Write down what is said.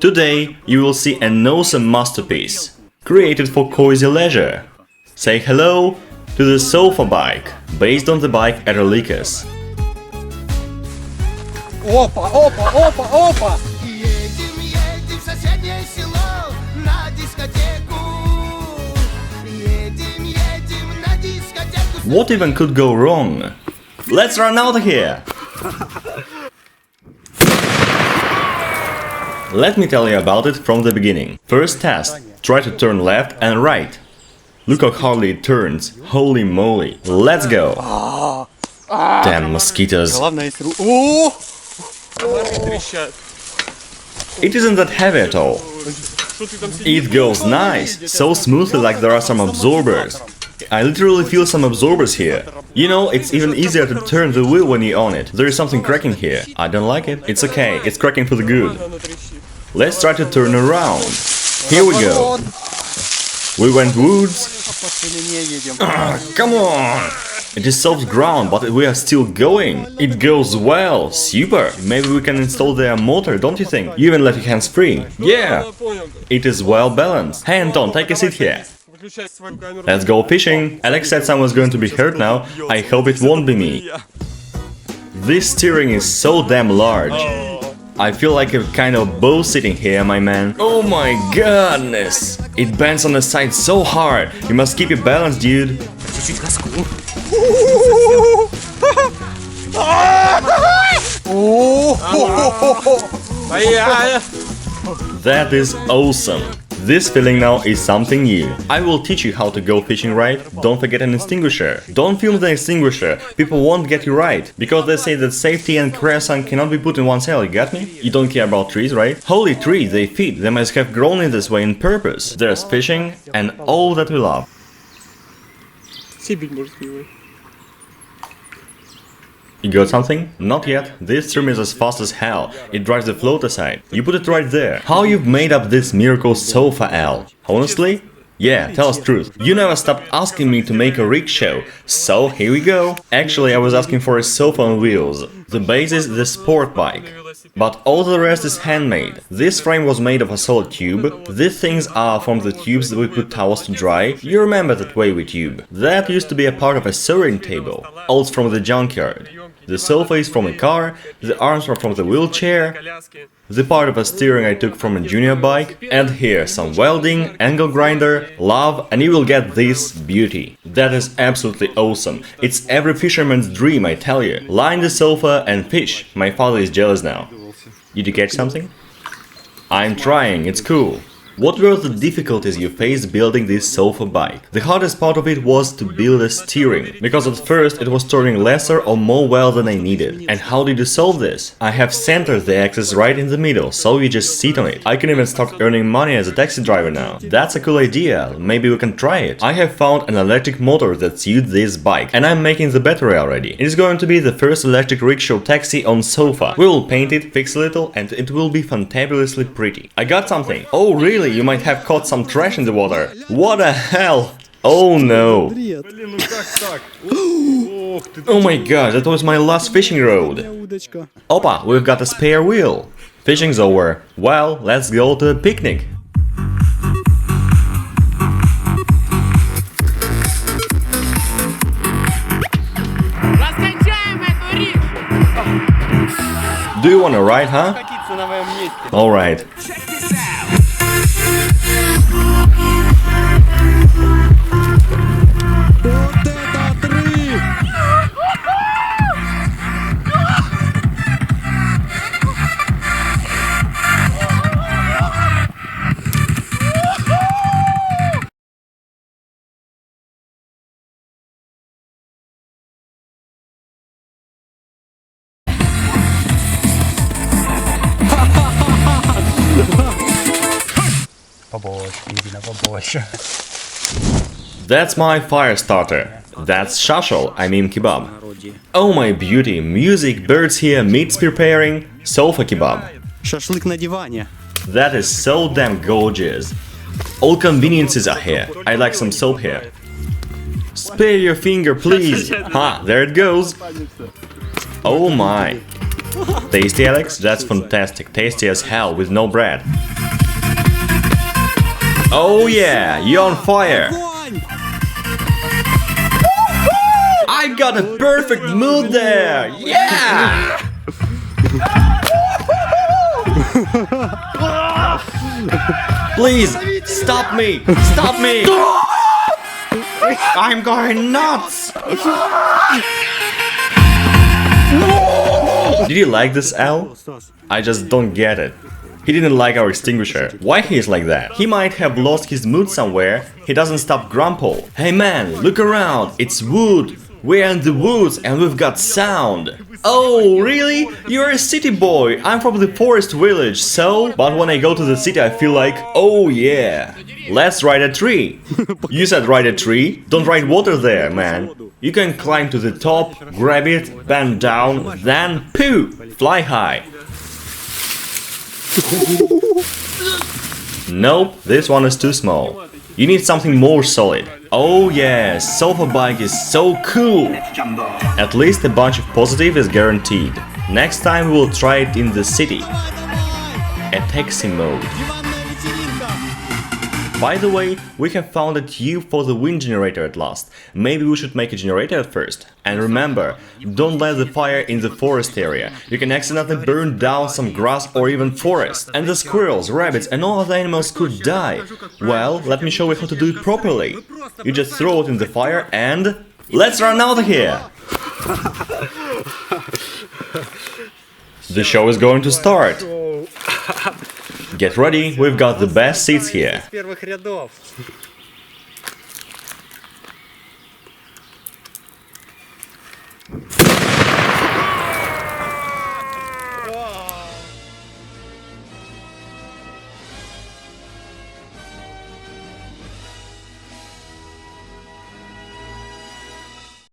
Today you will see an awesome masterpiece, created for cozy leisure. Say hello to the SofaBike, based on the bike at Rickshaw. Опа, опа, опа, опа! Едем, едем в соседнее село на дискотеку. Едем, едем на дискотеку. What even could go wrong? Let's run out of here! Let me tell you about it from the beginning. First test, try to turn left and right. Look how hardly it turns, holy moly. Let's go! Damn mosquitoes. Главное, если... О! It isn't that heavy at all. It goes nice, so smoothly like there are some absorbers. I literally feel some absorbers here. You know, it's even easier to turn the wheel when you own it. There is something cracking here. I don't like it. It's okay, it's cracking for the good. Let's try to turn around. Here we go. We went woods. Come on! It is soft ground, but we are still going. It goes well. Super. Maybe we can install their motor, don't you think? You even let your hands free. Yeah. It is well balanced. Hey Anton, take a seat here. Let's go fishing. Alex said someone's going to be hurt now. I hope it won't be me. This steering is so damn large. I feel like a kind of bow sitting here, my man. Oh my goodness! It bends on the side so hard. You must keep your balance, dude. That is awesome. This feeling now is something new. I will teach you how to go fishing right. Don't forget an extinguisher. Don't film the extinguisher. People won't get you right. Because they say that safety and Kreosan cannot be put in one cell, you got me? You don't care about trees, right? Holy trees, they feed. They must have grown in this way on purpose. There's fishing and all that we love. You got something? Not yet. This stream is as fast as hell. It drives the float aside. You put it right there. How you've made up this miracle sofa, Al? Honestly? Yeah, tell us truth. You never stopped asking me to make a rickshaw, so here we go. Actually, I was asking for a sofa on wheels. The base is the sport bike. But all the rest is handmade. This frame was made of a solid tube. These things are from the tubes that we put towels to dry. You remember that wavy tube. That used to be a part of a sewing table. All from the junkyard. The sofa is from a car, the arms are from the wheelchair, the part of a steering I took from a junior bike, and here some welding, angle grinder, love, and you will get this beauty. That is absolutely awesome. It's every fisherman's dream, I tell you. Lie in the sofa and fish. My father is jealous now. Did you catch something? I'm trying, it's cool. What were the difficulties you faced building this sofa bike? The hardest part of it was to build the steering, because at first it was turning lesser or more well than I needed. And how did you solve this? I have centered the axis right in the middle, so you just sit on it. I can even start earning money as a taxi driver now. That's a cool idea, maybe we can try it. I have found an electric motor that suits this bike, and I'm making the battery already. It is going to be the first electric rickshaw taxi on sofa. We will paint it, fix a little, and it will be fantabulously pretty. I got something. Oh really? You might have caught some trash in the water. What the hell? Oh no. Oh my god, that was my last fishing rod. Opa, we've got a spare wheel. Fishing's over. Well, let's go to a picnic. Do you want to ride, huh? Alright. That's my fire starter. That's shashol, I mean kebab. Oh my beauty, music, birds here, meat's preparing, sofa kebab. Шашлык на диване. That is so damn gorgeous. All conveniences are here. I'd like some soap here. Spare your finger, please. Ha, there it goes. Oh my. Tasty, Alex? That's fantastic. Tasty as hell with no bread. Oh yeah, you're on fire! Огонь! I got a perfect mood there! Yeah! Please, stop me! Stop me! I'm going nuts! Did you like this, Al? I just don't get it. He didn't like our extinguisher. Why he is like that? He might have lost his mood somewhere. He doesn't stop grumble. Hey man, look around. It's wood. We're in the woods and we've got sound. Oh, really? You're a city boy. I'm from the forest village, so... But when I go to the city I feel like, oh yeah, let's ride a tree. You said ride a tree? Don't ride water there, man. You can climb to the top, grab it, bend down, then poo, fly high. Nope, this one is too small. You need something more solid. Oh yeah, SofaBike is so cool! At least a bunch of positive is guaranteed. Next time we will try it in the city. A taxi mode. Диванная вечеринка! By the way, we have found a tube for the wind generator at last. Maybe we should make a generator first. And remember, don't let the fire in the forest area. You can accidentally burn down some grass or even forest. And the squirrels, rabbits and all other animals could die. Well, let me show you how to do it properly. You just throw it in the fire and... Let's run out of here! The show is going to start. Get ready, we've got the best seats here. С первых рядов.